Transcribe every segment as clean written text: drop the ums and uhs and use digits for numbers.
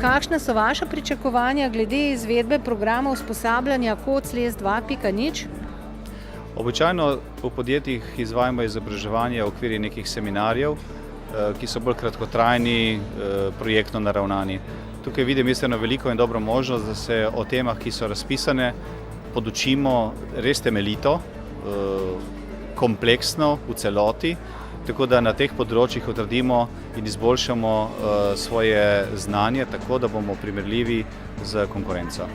kakšna so vaša pričakovanja glede izvedbe programa usposabljanja KOC-LES 2.0? Običajno v podjetjih izvajamo izobraževanje v okviru nekih seminarjev, ki so bolj kratkotrajni, projektno naravnani. Tukaj vidim eno veliko in dobro možnost, da se o temah, ki so razpisane, podučimo res temeljito, kompleksno, v celoti, tako da na teh področjih utrdimo in izboljšamo svoje znanje, tako da bomo primerljivi z konkurenco.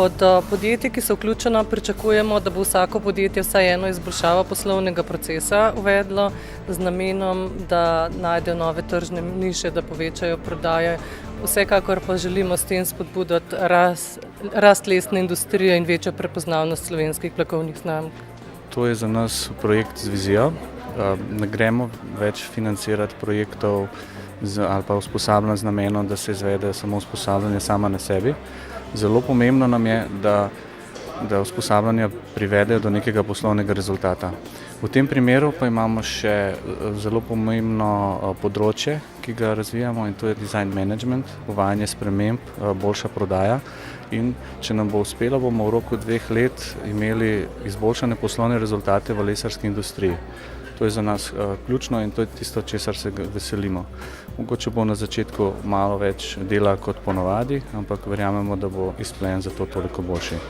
Od podjetij, ki so vključena, pričakujemo, da bo vsako podjetje vsaj eno izboljšavo poslovnega procesa uvedlo z namenom, da najdejo nove tržne niše, da povečajo prodaje. Vsekakor pa želimo s tem spodbuditi rast lesne industrije in večjo prepoznavnost slovenskih blagovnih znamk. To je za nas projekt z vizijo. Ne gremo več financirati projektov ali pa usposabljanja z namenom, da se izvede samo usposabljanje sama na sebi. Zelo pomembno nam je, da usposabljanja privedejo do nekega poslovnega rezultata. V tem primeru pa imamo še zelo pomembno področje, ki ga razvijamo, in to je design management, uvajanje sprememb, boljša prodaja. In če nam bo uspelo, bomo v roku 2 let imeli izboljšane poslovne rezultate v lesarski industriji. To je za nas ključno in to je tisto, česar se veselimo. Mogoče bo na začetku malo več dela kot ponavadi, ampak verjamemo, da bo izplen za to toliko boljši.